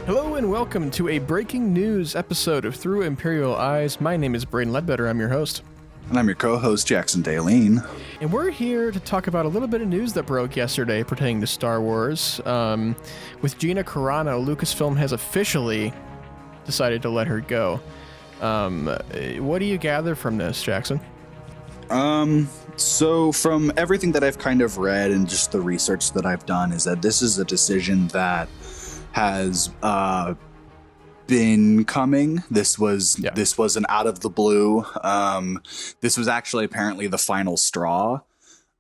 Hello and welcome to a breaking news episode of Through Imperial Eyes. My name is Braydon Leadbetter. I'm your host. And I'm your co-host, Jackson Daleen. And we're here to talk about a little bit of news that broke yesterday pertaining to Star Wars. With Gina Carano, Lucasfilm has officially decided to let her go. What do you gather from this, Jackson? So from everything that I've kind of read and just the research that I've done is that this is a decision that has been coming. This wasn't out of the blue. This was actually apparently the final straw.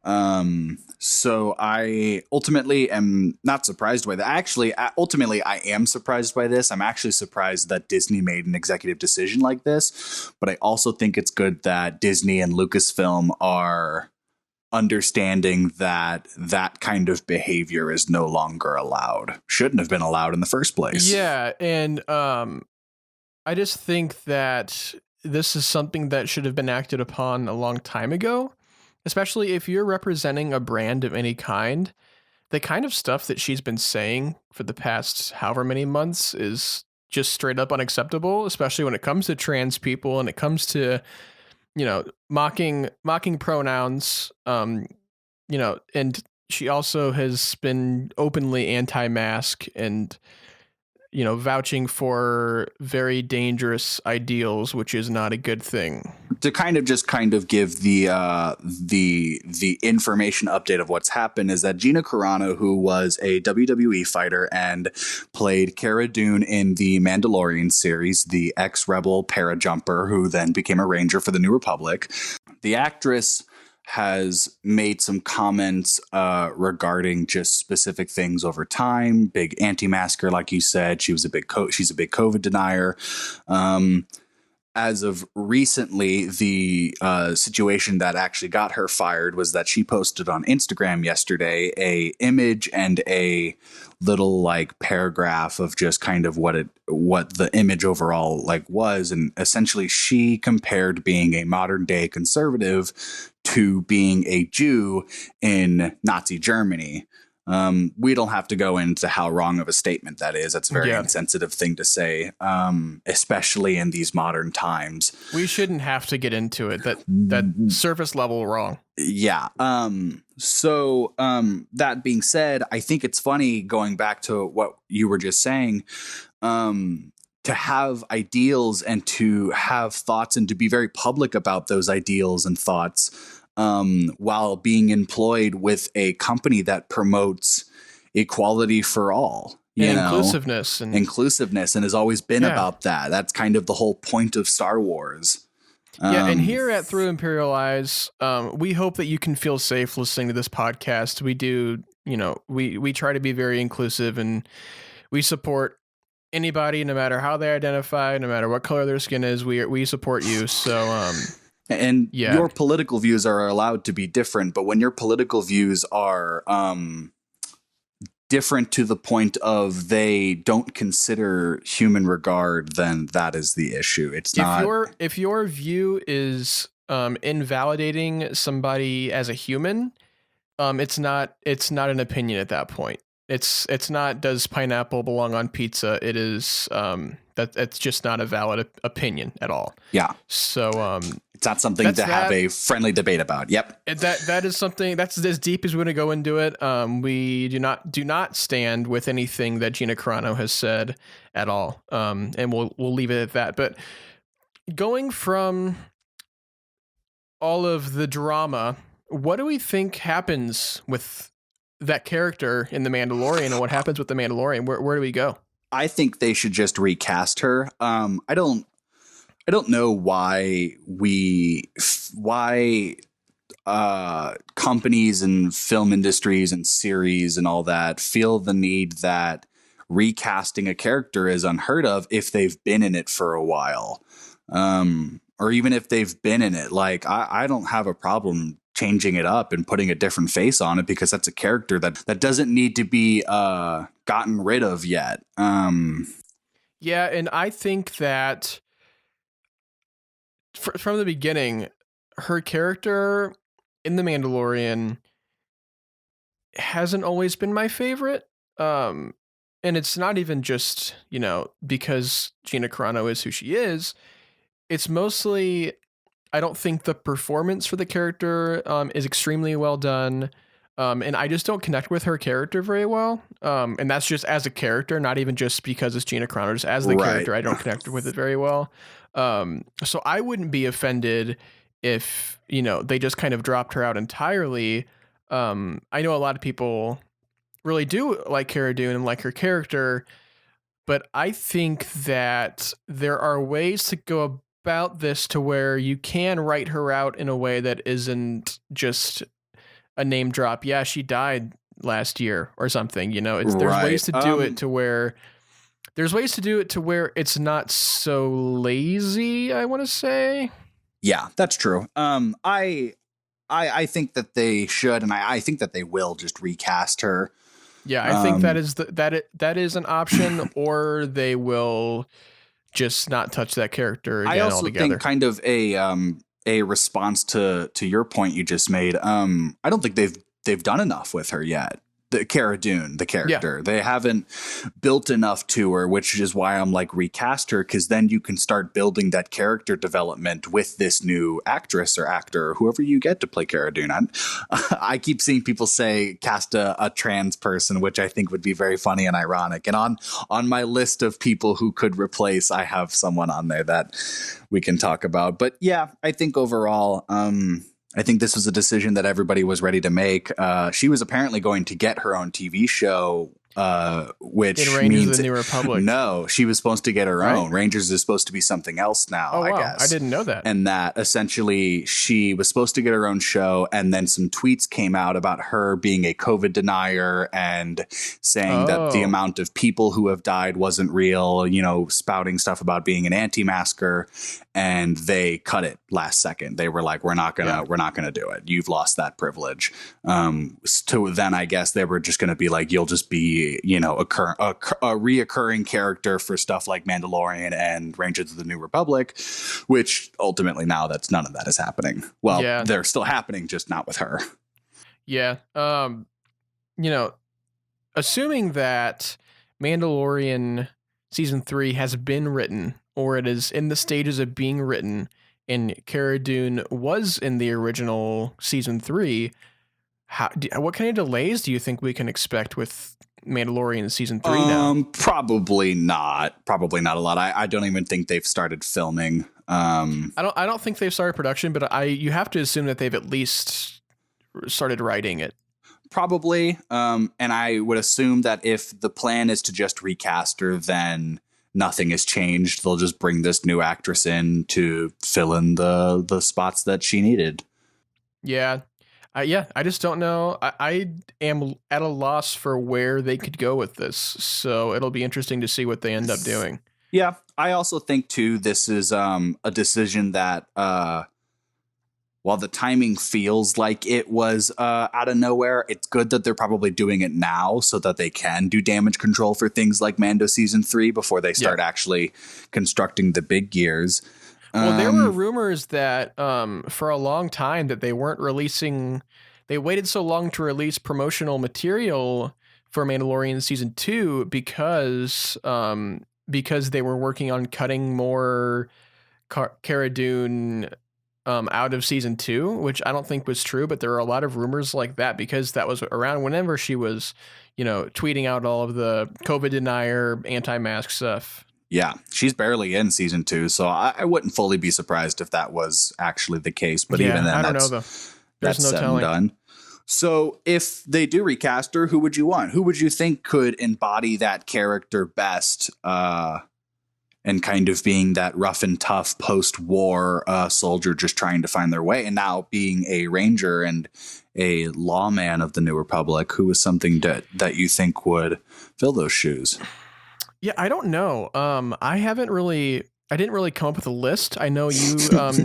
So I ultimately am not surprised by that. Actually, ultimately, I am surprised by this. I'm actually surprised that Disney made an executive decision like this. But I also think it's good that Disney and Lucasfilm are understanding that that kind of behavior is no longer allowed. Shouldn't have been allowed in the first place. Yeah, and I just think that this is something that should have been acted upon a long time ago, especially if you're representing a brand of any kind. The kind of stuff that she's been saying for the past however many months is just straight up unacceptable, especially when it comes to trans people and it comes to, you know, mocking pronouns, and she also has been openly anti-mask and, you know, vouching for very dangerous ideals, which is not a good thing. To kind of give the information update of what's happened is that Gina Carano, who was a WWE fighter and played Cara Dune in the Mandalorian series, the ex-rebel parajumper who then became a ranger for the New Republic, the actress has made some comments regarding just specific things over time. Big anti-masker, like you said. She's a big COVID denier. As of recently, the situation that actually got her fired was that she posted on Instagram yesterday a image and a little like paragraph of just kind of what the image overall like was, and essentially she compared being a modern day conservative to being a Jew in Nazi Germany. We don't have to go into how wrong of a statement that is. That's a very insensitive thing to say, especially in these modern times. We shouldn't have to get into it. That surface level wrong. Yeah. So that being said, I think it's funny going back to what you were just saying, to have ideals and to have thoughts and to be very public about those ideals and thoughts, while being employed with a company that promotes equality for all, inclusiveness and has always been about that. That's kind of the whole point of Star Wars. And here at Through Imperial Eyes, we hope that you can feel safe listening to this podcast. We do, we try to be very inclusive, and we support anybody, no matter how they identify, no matter what color their skin is. We support you. So, and your political views are allowed to be different, but when your political views are different to the point of they don't consider human regard, then that is the issue. It's not. If your view is invalidating somebody as a human, it's not an opinion at that point. It's not, does pineapple belong on pizza? It is that's just not a valid opinion at all. Yeah. So it's not something to have a friendly debate about. Yep. That is something that's as deep as we're going to go into it. We do not stand with anything that Gina Carano has said at all. And we'll leave it at that. But going from all of the drama, what do we think happens with that character in The Mandalorian, and what happens with The Mandalorian? Where do we go? I think they should just recast her. I don't know why companies and film industries and series and all that feel the need that recasting a character is unheard of if they've been in it for a while. Or even if they've been in it. Like, I don't have a problem changing it up and putting a different face on it, because that's a character that doesn't need to be gotten rid of yet. Yeah, and I think that from the beginning, her character in The Mandalorian hasn't always been my favorite. And it's not even just, because Gina Carano is who she is. It's mostly, I don't think the performance for the character is extremely well done. And I just don't connect with her character very well. And that's just as a character, not even just because it's Gina Carano. Just as the Right. character, I don't connect with it very well. So I wouldn't be offended if, they just kind of dropped her out entirely. I know a lot of people really do like Cara Dune and like her character, but I think that there are ways to go about this to where you can write her out in a way that isn't just a name drop. Yeah, she died last year or something. There's Right. ways to do it to where it's not so lazy, I want to say. Yeah, that's true. I think that they should, and I think that they will just recast her. Yeah, I think that is an option, or they will just not touch that character again I also altogether. think kind of a response to your point you just made. I don't think they've done enough with her yet. The Cara Dune, the character, they haven't built enough to her, which is why I'm like, recast her, because then you can start building that character development with this new actress or actor, or whoever you get to play Cara Dune. I keep seeing people say cast a trans person, which I think would be very funny and ironic. And on my list of people who could replace, I have someone on there that we can talk about. But yeah, I think overall, I think this was a decision that everybody was ready to make. She was apparently going to get her own TV show, which in Rangers means of the New Republic. No, she was supposed to get her own. Rangers is supposed to be something else now, Oh, wow. I guess. I didn't know that. And that essentially she was supposed to get her own show, and then some tweets came out about her being a COVID denier and saying that the amount of people who have died wasn't real, spouting stuff about being an anti-masker, and they cut it last second. They were like, we're not gonna do it. You've lost that privilege. So then I guess they were just gonna be like, you'll just be, a reoccurring character for stuff like Mandalorian and Rangers of the New Republic, which ultimately now none of that is happening. Well, they're still happening, just not with her. Yeah. Assuming that Mandalorian season 3 has been written, or it is in the stages of being written, and Cara Dune was in the original season 3, what kind of delays do you think we can expect with Mandalorian season 3 now? Probably not a lot. I don't even think they've started filming. I don't think they've started production, but you have to assume that they've at least started writing it. Probably. And I would assume that if the plan is to just recast her, then nothing has changed. They'll just bring this new actress in to fill in the spots that she needed. Yeah. I just don't know. I am at a loss for where they could go with this. So it'll be interesting to see what they end up doing. Yeah. I also think, too, this is a decision that while the timing feels like it was out of nowhere, it's good that they're probably doing it now so that they can do damage control for things like Mando Season 3 before they start actually constructing the big gears. Well, there were rumors that for a long time that they weren't releasing. They waited so long to release promotional material for Mandalorian season 2 because they were working on cutting more Cara Dune out of season 2, which I don't think was true. But there are a lot of rumors like that because that was around whenever she was, tweeting out all of the COVID denier, anti-mask stuff. Yeah, she's barely in season 2, so I wouldn't fully be surprised if that was actually the case. But even then, I don't know though. There's no said telling. And done. So if they do recast her, who would you want? Who would you think could embody that character best, and kind of being that rough and tough post-war soldier just trying to find their way, and now being a ranger and a lawman of the New Republic? Who is something that you think would fill those shoes? Yeah, I don't know. I didn't really come up with a list. I know you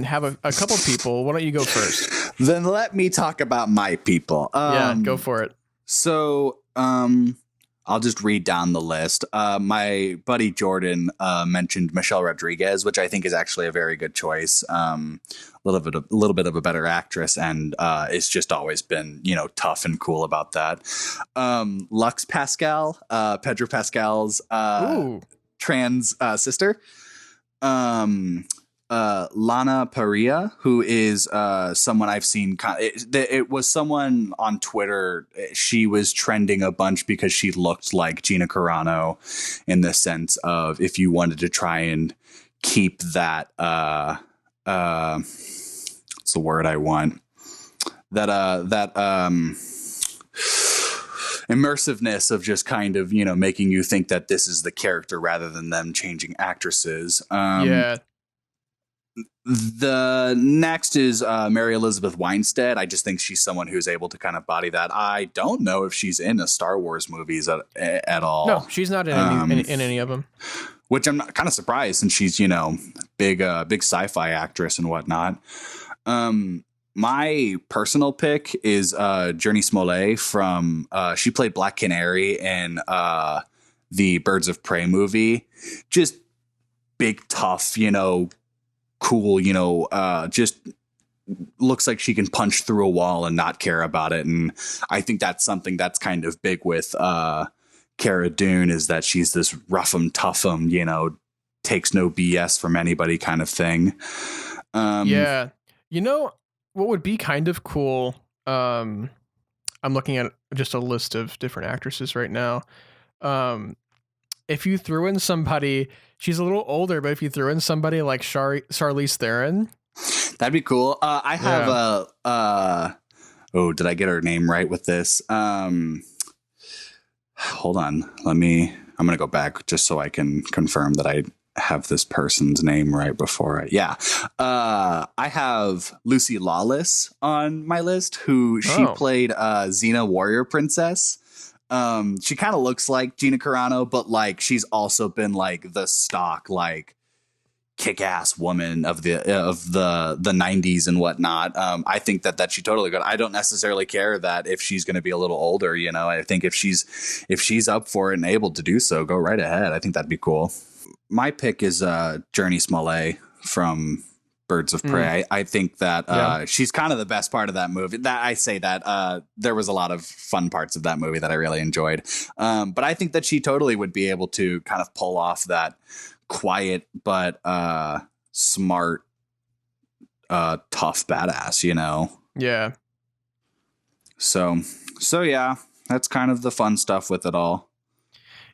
have a couple people. Why don't you go first? Then let me talk about my people. Yeah, go for it. So I'll just read down the list. My buddy Jordan mentioned Michelle Rodriguez, which I think is actually a very good choice. A little bit of a better actress, and it's just always been, tough and cool about that. Lux Pascal, Pedro Pascal's Ooh. trans sister. Lana Parrilla, who is someone I've seen. It was someone on Twitter. She was trending a bunch because she looked like Gina Carano, in the sense of if you wanted to try and keep that what's the word I want, that immersiveness of just kind of making you think that this is the character rather than them changing actresses. Yeah. The next is Mary Elizabeth Winstead. I just think she's someone who's able to kind of body that. I don't know if she's in the Star Wars movies at all. No, she's not in any of them. Which I'm kind of surprised, since she's big sci-fi actress and whatnot. My personal pick is Journey Smollett from. She played Black Canary in the Birds of Prey movie. Just big, tough, cool, just looks like she can punch through a wall and not care about it. And I think that's something that's kind of big with Cara Dune, is that she's this rough-em, tough-em, takes no BS from anybody kind of thing. Yeah. What would be kind of cool, I'm looking at just a list of different actresses right now. If you threw in somebody, she's a little older, but if you threw in somebody like Charlize Theron, that'd be cool. I have did I get her name right with this? Hold on. I'm going to go back just so I can confirm that I have this person's name right before I have Lucy Lawless on my list, who she played Xena Warrior Princess. She kind of looks like Gina Carano, but like she's also been like the stock like kick-ass woman of the 90s and whatnot. I think that she totally good. I don't necessarily care that if she's going to be a little older. I think if she's up for it and able to do so, go right ahead. I think that'd be cool. My pick is Journey Smollett from Birds of Prey. I think that she's kind of the best part of that movie. That I say that there was a lot of fun parts of that movie that I really enjoyed. But I think that she totally would be able to kind of pull off that quiet but smart, tough badass. Yeah. So yeah, that's kind of the fun stuff with it all.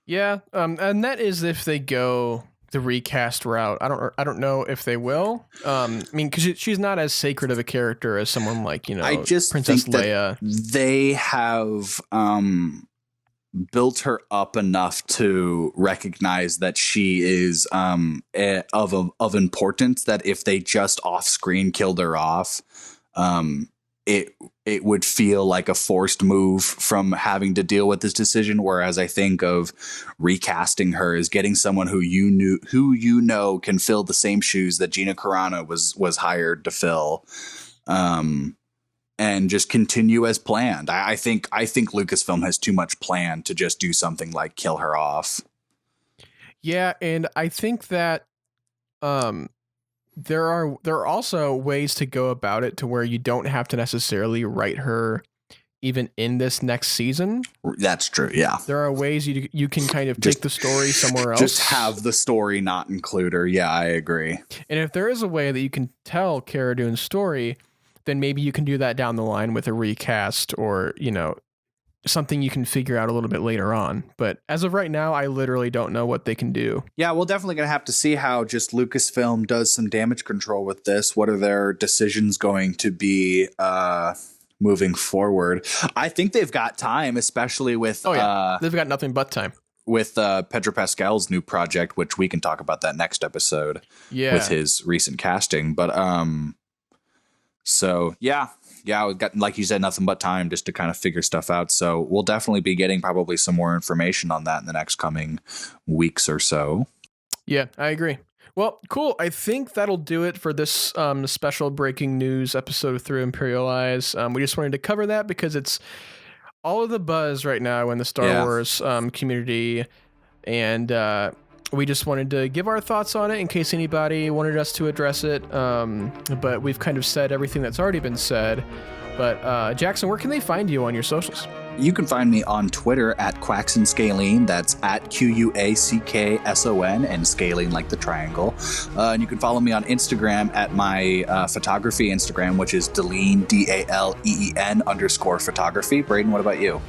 Yeah, and that is if they go the recast route. I don't know if they will. Because she's not as sacred of a character as someone like I just Princess think Leia. That they have built her up enough to recognize that she is of importance. That if they just off screen killed her off, it would feel like a forced move from having to deal with this decision. Whereas I think of recasting her as getting someone who can fill the same shoes that Gina Carano was hired to fill, and just continue as planned. I think Lucasfilm has too much planned to just do something like kill her off. Yeah, and I think that there are also ways to go about it to where you don't have to necessarily write her even in this next season. That's true. Yeah. There are ways you can kind of take the story somewhere else. Just have the story not include her. Yeah, I agree. And if there is a way that you can tell Cara Dune's story, then maybe you can do that down the line with a recast or, something you can figure out a little bit later on. But as of right now, I literally don't know what they can do. Yeah, we're definitely going to have to see how just Lucasfilm does some damage control with this. What are their decisions going to be moving forward? I think they've got time, especially with... they've got nothing but time. With Pedro Pascal's new project, which we can talk about that next episode with his recent casting. But so, yeah, we've got, like you said, nothing but time just to kind of figure stuff out. So we'll definitely be getting probably some more information on that in the next coming weeks or so. Yeah, I agree. Well, cool. I think that'll do it for this special breaking news episode of Through Imperial Eyes. We just wanted to cover that because it's all of the buzz right now in the Star Wars community, and we just wanted to give our thoughts on it in case anybody wanted us to address it. But we've kind of said everything that's already been said. But Jackson, where can they find you on your socials? You can find me on Twitter at QuacksonScaline. That's at QUACKSON, and Scaling like the triangle. And you can follow me on Instagram at my photography Instagram, which is Daleen, DALEEN_photography. Braydon, what about you?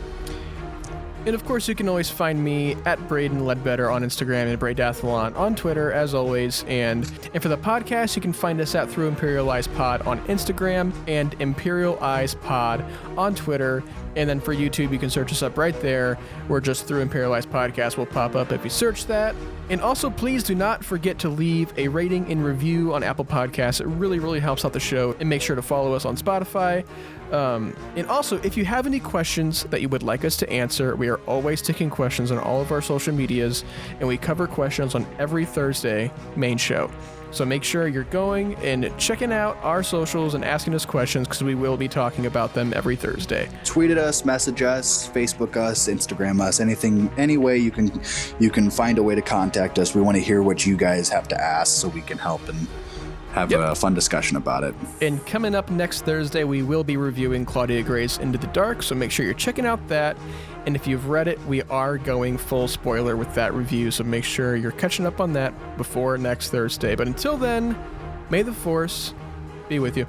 And of course, you can always find me at Braydon Leadbetter on Instagram and Braydathlon on Twitter, as always. And for the podcast, you can find us at Through Imperial Eyes Pod on Instagram and Imperial Eyes Pod on Twitter. And then for YouTube, you can search us up right there, where just Through Imperial Eyes Podcast will pop up if you search that. And also, please do not forget to leave a rating and review on Apple Podcasts. It really, really helps out the show. And make sure to follow us on Spotify. And also, if you have any questions that you would like us to answer, we are always taking questions on all of our social medias, and we cover questions on every Thursday main show. So make sure you're going and checking out our socials and asking us questions, because we will be talking about them every Thursday. Tweet at us, message us, Facebook us, Instagram us, anything, any way you can find a way to contact us. We want to hear what you guys have to ask so we can help and have a fun discussion about it. And coming up next Thursday, we will be reviewing Claudia Gray's Into the Dark, so make sure you're checking out that. And if you've read it, we are going full spoiler with that review, so make sure you're catching up on that before next Thursday. But until then, may the Force be with you.